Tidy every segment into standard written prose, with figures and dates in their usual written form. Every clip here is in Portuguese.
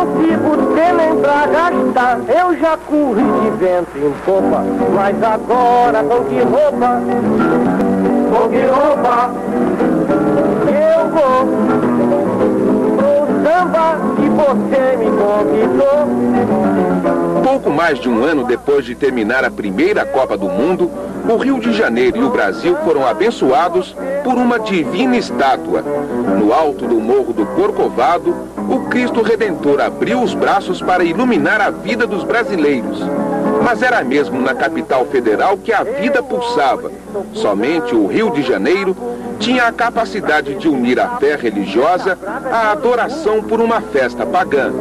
consigo ter nem pra gastar. Eu já corri de vento em popa, mas agora com que roupa? Com que roupa? Eu vou pro samba que você me conquistou. Pouco mais de um ano depois de terminar a primeira Copa do Mundo, o Rio de Janeiro e o Brasil foram abençoados por uma divina estátua. No alto do Morro do Corcovado, o Cristo Redentor abriu os braços para iluminar a vida dos brasileiros. Mas era mesmo na capital federal que a vida pulsava. Somente o Rio de Janeiro tinha a capacidade de unir a fé religiosa à adoração por uma festa pagã.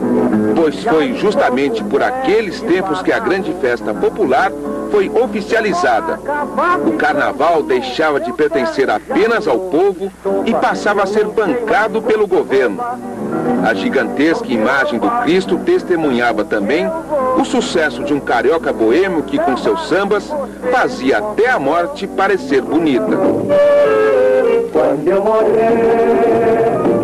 Pois foi justamente por aqueles tempos que a grande festa popular foi oficializada. O carnaval deixava de pertencer apenas ao povo e passava a ser bancado pelo governo. A gigantesca imagem do Cristo testemunhava também o sucesso de um carioca boêmio que, com seus sambas, fazia até a morte parecer bonita. Quando eu morrer,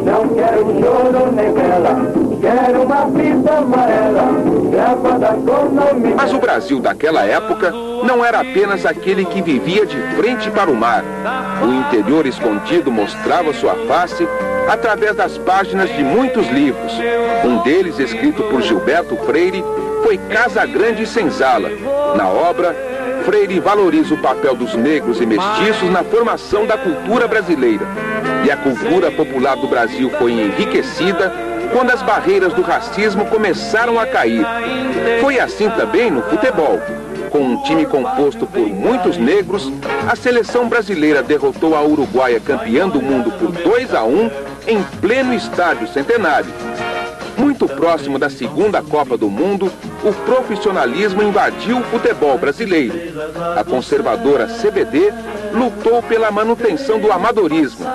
não quero choro nem vela, quero uma fita amarela, gravada com nome. Mas o Brasil daquela época não era apenas aquele que vivia de frente para o mar. O interior escondido mostrava sua face através das páginas de muitos livros. Um deles, escrito por Gilberto Freire, foi Casa Grande e Senzala. Na obra, Freire valoriza o papel dos negros e mestiços na formação da cultura brasileira. E a cultura popular do Brasil foi enriquecida quando as barreiras do racismo começaram a cair. Foi assim também no futebol. Com um time composto por muitos negros, a seleção brasileira derrotou a uruguaia campeã do mundo por 2-1 em pleno estádio Centenário. Muito próximo da segunda Copa do Mundo, o profissionalismo invadiu o futebol brasileiro. A conservadora CBD lutou pela manutenção do amadorismo.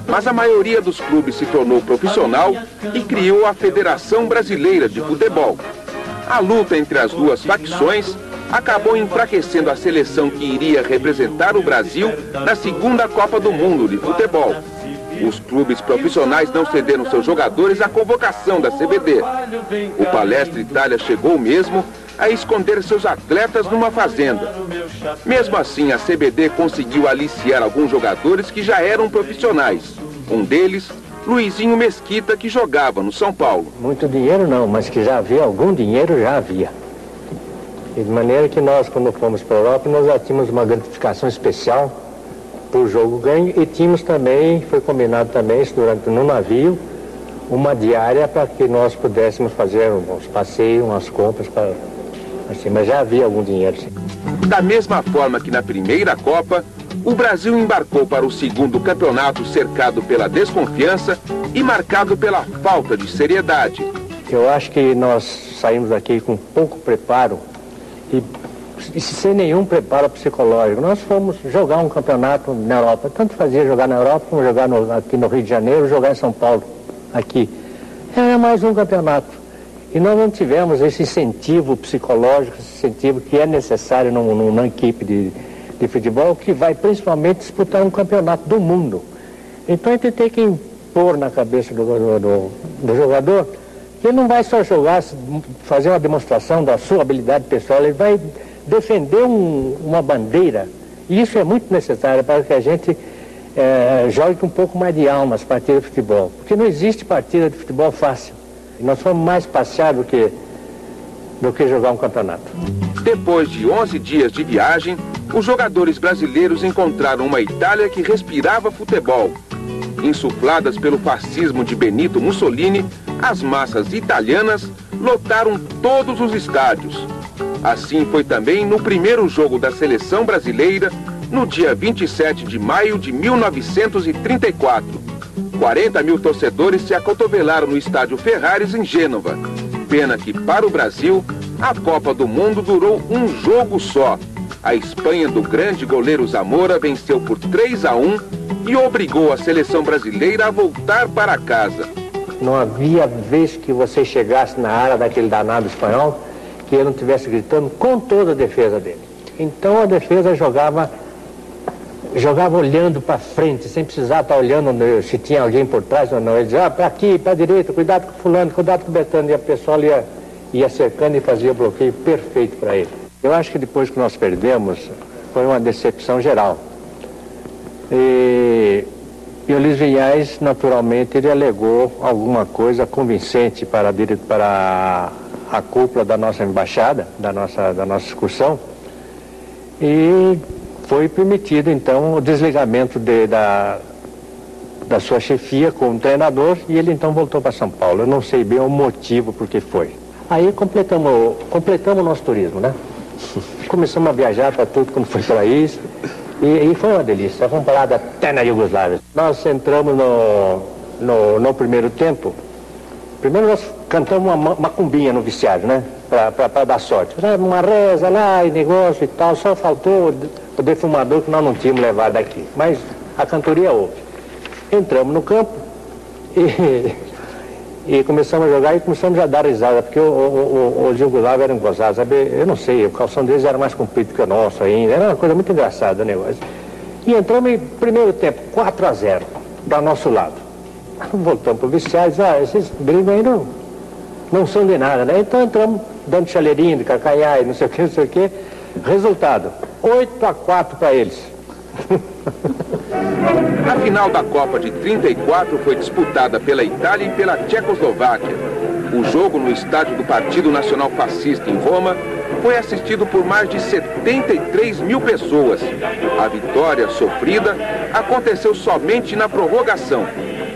Mas a maioria dos clubes se tornou profissional e criou a Federação Brasileira de Futebol. A luta entre as duas facções acabou enfraquecendo a seleção que iria representar o Brasil na segunda Copa do Mundo de futebol. Os clubes profissionais não cederam seus jogadores à convocação da CBD. O Palestra Itália chegou mesmo a esconder seus atletas numa fazenda. Mesmo assim, a CBD conseguiu aliciar alguns jogadores que já eram profissionais. Um deles, Luizinho Mesquita, que jogava no São Paulo. Muito dinheiro não, mas que já havia algum dinheiro, já havia. E de maneira que nós, quando fomos para a Europa, nós já tínhamos uma gratificação especial por jogo ganho e tínhamos também, foi combinado também isso no navio, uma diária para que nós pudéssemos fazer uns passeios, umas compras, assim, mas já havia algum dinheiro. Sim. Da mesma forma que na primeira Copa, o Brasil embarcou para o segundo campeonato cercado pela desconfiança e marcado pela falta de seriedade. Eu acho que nós saímos daqui com pouco preparo e sem nenhum preparo psicológico. Nós fomos jogar um campeonato na Europa. Tanto fazia jogar na Europa como jogar aqui no Rio de Janeiro, jogar em São Paulo, aqui. Era mais um campeonato. E nós não tivemos esse incentivo psicológico, esse incentivo que é necessário numa equipe de futebol que vai principalmente disputar um campeonato do mundo. Então a gente tem que impor na cabeça do jogador que ele não vai só jogar, fazer uma demonstração da sua habilidade pessoal, ele vai defender uma bandeira. E isso é muito necessário para que a gente jogue com um pouco mais de alma as partidas de futebol. Porque não existe partida de futebol fácil. Nós fomos mais passear do que jogar um campeonato. Depois de 11 dias de viagem, os jogadores brasileiros encontraram uma Itália que respirava futebol. Insufladas pelo fascismo de Benito Mussolini, as massas italianas lotaram todos os estádios. Assim foi também no primeiro jogo da seleção brasileira, no dia 27 de maio de 1934. 40 mil torcedores se acotovelaram no estádio Ferraris, em Gênova. Pena que, para o Brasil, a Copa do Mundo durou um jogo só. A Espanha do grande goleiro Zamora venceu por 3-1 e obrigou a seleção brasileira a voltar para casa. Não havia vez que você chegasse na área daquele danado espanhol que ele não estivesse gritando com toda a defesa dele. Então a defesa jogava jogava olhando para frente, sem precisar estar olhando se tinha alguém por trás ou não. Ele dizia, para aqui, para a direita, cuidado com o fulano, cuidado com o Betano. E a pessoa ia cercando e fazia o bloqueio perfeito para ele. Eu acho que depois que nós perdemos, foi uma decepção geral. E o Luiz Vinhais, naturalmente, ele alegou alguma coisa convincente para a cúpula da nossa embaixada, da nossa excursão, e foi permitido, então, o desligamento da sua chefia como treinador, e ele, então, voltou para São Paulo. Eu não sei bem o motivo por que foi. Aí completamos o nosso turismo, né? Começamos a viajar para tudo quando foi para isso, e foi uma delícia. Fomos para lá até na Iugoslávia. Nós entramos no primeiro tempo. Primeiro nós cantamos uma macumbinha no vestiário, né? Para dar sorte. Uma reza lá e negócio e tal, só faltou o defumador que nós não tínhamos levado daqui. Mas a cantoria houve. Entramos no campo e começamos a jogar e começamos a dar risada, porque os Iugoslavos eram gozados, sabe? Eu não sei, o calção deles era mais comprido que o nosso ainda, era uma coisa muito engraçada o negócio. E entramos em primeiro tempo, 4-0, do nosso lado. Voltamos para o vestiário e disse, esses gringos aí não são de nada, né? Então entramos dando chaleirinho de cacaiá e não sei o que. Resultado, 8-4 para eles. A final da Copa de 34 foi disputada pela Itália e pela Tchecoslováquia. O jogo no estádio do Partido Nacional Fascista em Roma foi assistido por mais de 73 mil pessoas. A vitória sofrida aconteceu somente na prorrogação.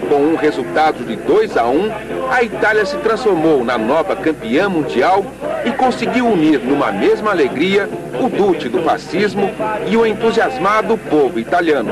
Com um resultado de 2-1, a Itália se transformou na nova campeã mundial e conseguiu unir numa mesma alegria o dute do fascismo e o entusiasmado povo italiano.